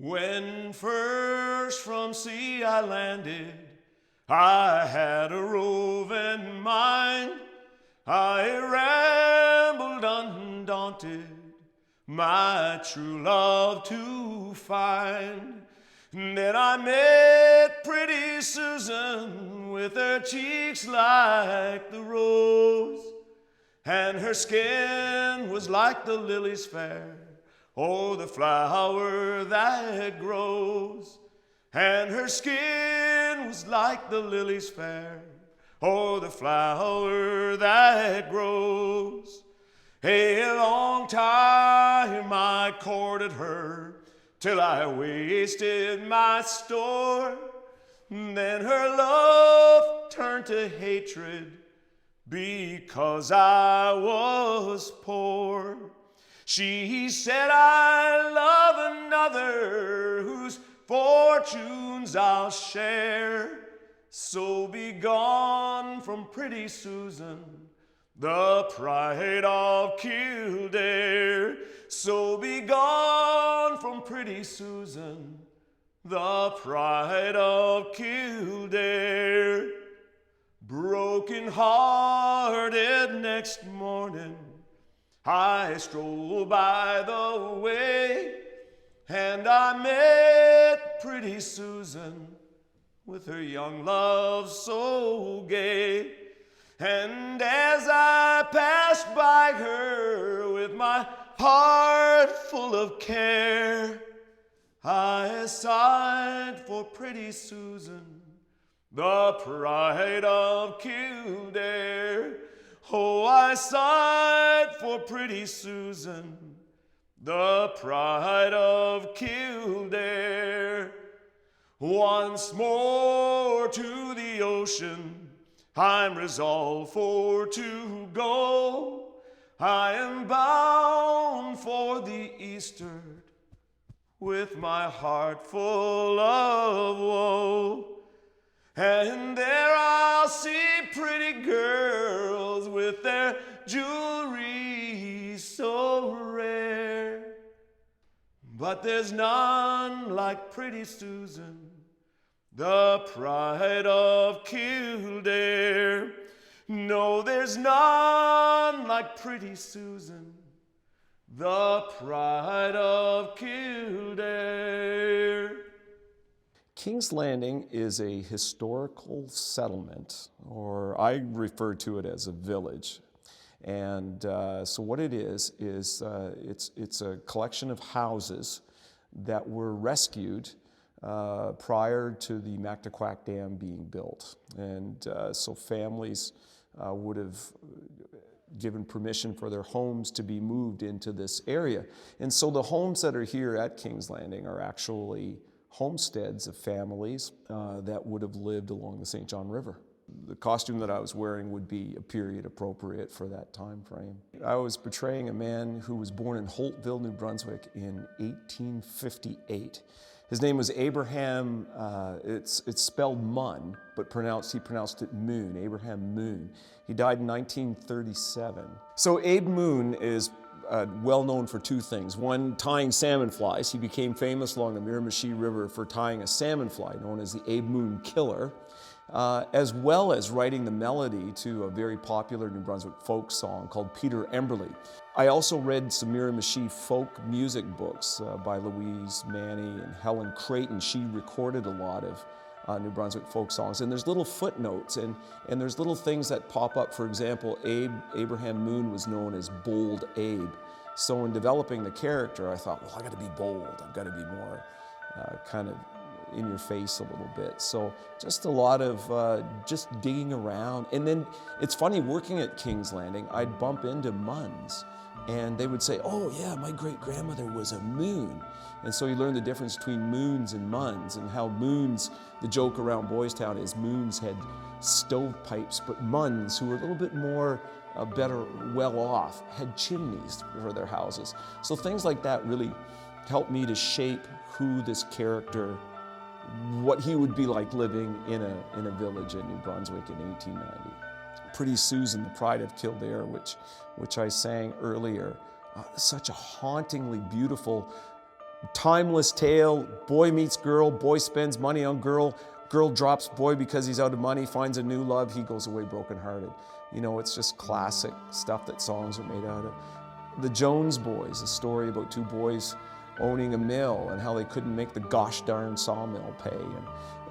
When first from sea I landed, I had a roving mind. I rambled undaunted, my true love to find. Then I met pretty Susan with her cheeks like the rose, and her skin was like the lilies fair, oh, the flower that grows. And her skin was like the lilies fair, oh, the flower that grows. A long time I courted her, till I wasted my store. Then her love turned to hatred, because I was poor. She said, I love another whose fortunes I'll share. So be gone from pretty Susan, the pride of Kildare. So be gone from pretty Susan, the pride of Kildare. Broken hearted next morning, I strolled by the way, and I met pretty Susan with her young love so gay. And as I passed by her with my heart full of care, I sighed for pretty Susan, the pride of Kildare. Oh, I sighed for pretty Susan, the pride of Kildare. Once more to the ocean I'm resolved for to go. I am bound for the eastward with my heart full of woe. And there I'll see pretty girls with their jewelry so rare. But there's none like pretty Susan, the pride of Kildare. No, there's none like pretty Susan, the pride of Kildare. King's Landing is a historical settlement, or I refer to it as a village. And so what it is it's a collection of houses that were rescued prior to the Mactaquac Dam being built. And so families would have given permission for their homes to be moved into this area. And so the homes that are here at King's Landing are actually homesteads of families that would have lived along the St. John River. The costume that I was wearing would be a period appropriate for that time frame. I was portraying a man who was born in Holtville, New Brunswick in 1858. His name was Abraham, it's spelled Munn, but he pronounced it Moon, Abraham Moon. He died in 1937. So Abe Moon is well known for two things. One, tying salmon flies. He became famous along the Miramichi River for tying a salmon fly, known as the Abe Moon Killer, as well as writing the melody to a very popular New Brunswick folk song called Peter Emberley. I also read some Miramichi folk music books by Louise Manny and Helen Creighton. She recorded a lot of New Brunswick folk songs, and there's little footnotes and there's little things that pop up. For example, Abraham Moon was known as Bold Abe. So in developing the character, I thought, well, I got to be bold. I've got to be more kind of in your face a little bit. So just a lot of just digging around. And then it's funny, working at King's Landing, I'd bump into Munns, and they would say, oh yeah, my great-grandmother was a Moon. And so you learn the difference between Moons and Munns, and how Moons, the joke around Boys Town is Moons had stovepipes, but Munns, who were a little bit more better well off, had chimneys for their houses. So things like that really helped me to shape who this character, what he would be like living in a village in New Brunswick in 1890. Pretty Susan, the Pride of Kildare, which I sang earlier, such a hauntingly beautiful timeless tale. Boy meets girl, boy spends money on girl, girl drops boy because he's out of money, finds a new love, he goes away brokenhearted. You know, it's just classic stuff that songs are made out of. The Jones Boys, a story about two boys owning a mill and how they couldn't make the gosh darn sawmill pay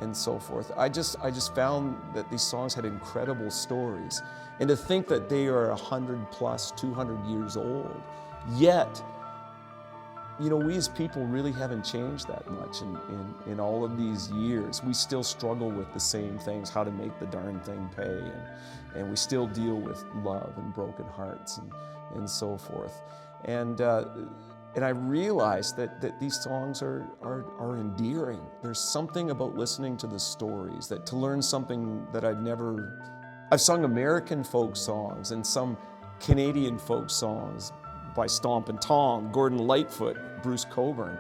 and so forth. I just found that these songs had incredible stories. And to think that they are 100 plus, 200 years old, yet, you know, we as people really haven't changed that much in all of these years. We still struggle with the same things, how to make the darn thing pay, and we still deal with love and broken hearts and so forth. And I realized that these songs are endearing. There's something about listening to the stories, that to learn something that I've sung American folk songs and some Canadian folk songs by Stomp and Tom, Gordon Lightfoot, Bruce Cockburn.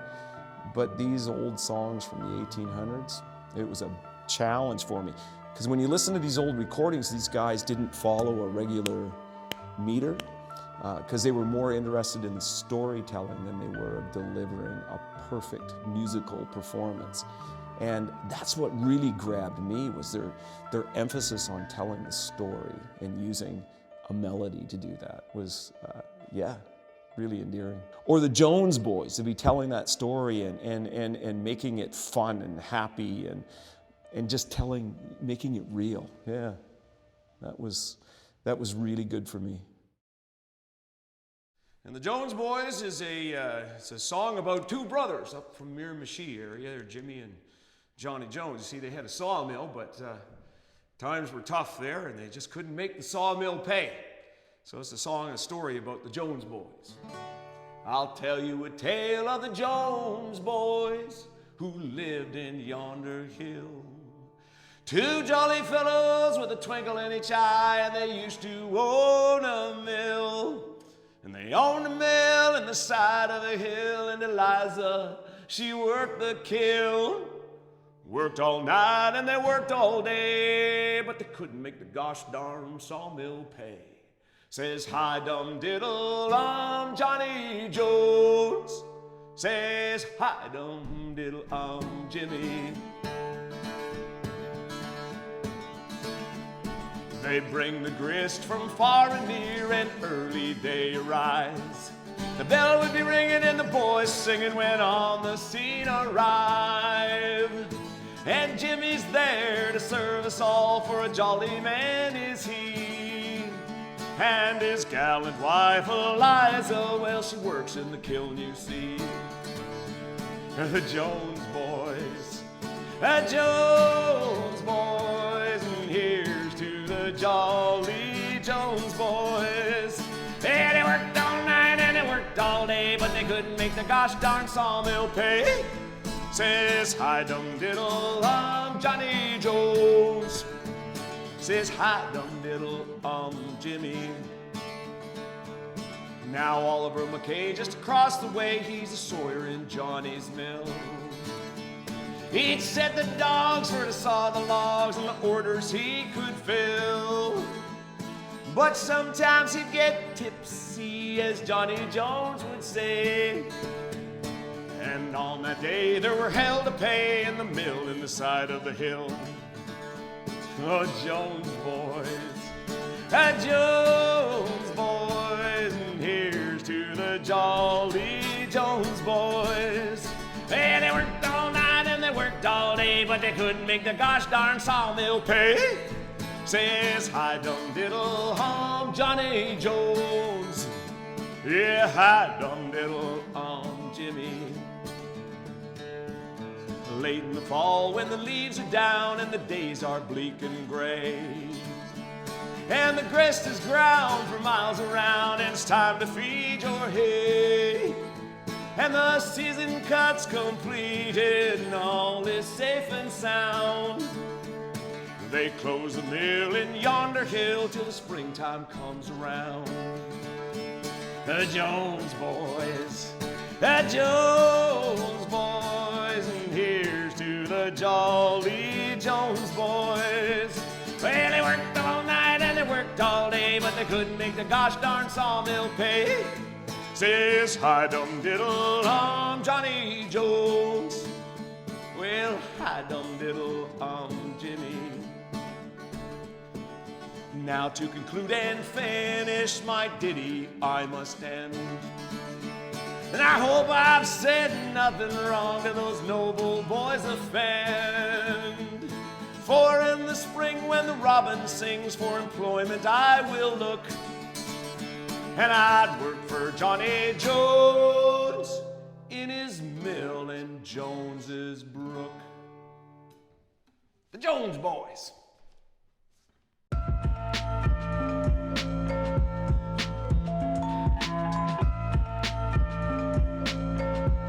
But these old songs from the 1800s, it was a challenge for me. Because when you listen to these old recordings, these guys didn't follow a regular meter, because they were more interested in the storytelling than they were of delivering a perfect musical performance. And that's what really grabbed me, was their emphasis on telling the story and using a melody to do that was, really endearing. Or the Jones Boys, to be telling that story and making it fun and happy and just making it real. Yeah, that was really good for me. And the Jones Boys is it's a song about two brothers up from Miramichi area. They're Jimmy and Johnny Jones. You see, they had a sawmill, but times were tough there, and they just couldn't make the sawmill pay. So it's a story about the Jones Boys. I'll tell you a tale of the Jones Boys who lived in yonder hill. Two jolly fellows with a twinkle in each eye, and they used to own a mill. And they owned a mill in the side of a hill, and Eliza, she worked the kiln. Worked all night and they worked all day, but they couldn't make the gosh darn sawmill pay. Says, hi dum diddle, I'm Johnny Jones. Says, hi dum diddle, I'm Jimmy. They bring the grist from far and near, and early they arise. The bell would be ringing and the boys singing when on the scene arrive. And Jimmy's there to serve us all, for a jolly man is he. And his gallant wife Eliza, well, she works in the kiln, you see. The Jones Boys, and here's to the jolly Jones Boys. Yeah, they worked all night and they worked all day, but they couldn't make the gosh darn sawmill pay. Says, hi dum diddle, I'm Johnny Jones. Says, hi dum diddle, I'm Jimmy. Now Oliver McKay, just across the way, he's a sawyer in Johnny's mill. He'd set the dogs for to saw the logs and the orders he could fill. But sometimes he'd get tipsy, as Johnny Jones would say. And on that day there were hell to pay in the mill in the side of the hill. Oh, Jones Boys, Jones Boys, and here's to the jolly Jones Boys. Hey, they worked all night and they worked all day, but they couldn't make the gosh darn sawmill pay. Says, hi dum diddle, I'm Johnny Jones. Yeah, hi dum diddle, I'm Jimmy. Late in the fall when the leaves are down and the days are bleak and gray, and the grist is ground for miles around, and it's time to feed your hay, and the season cut's completed and all is safe and sound. They close the mill in yonder hill till the springtime comes around. The Jones Boys, and here's to the jolly Jones Boys. Well, they worked all night and they worked all day, but they couldn't make the gosh darn sawmill pay. says, hi dum diddle, I'm Johnny Jones. Well, hi dum diddle, I'm Jimmy. Now to conclude and finish my ditty, I must end. And I hope I've said nothing wrong to those noble boys offend. For in the spring when the robin sings for employment I will look, and I'd work for Johnny Jones in his mill in Jones's Brook. The Jones Boys.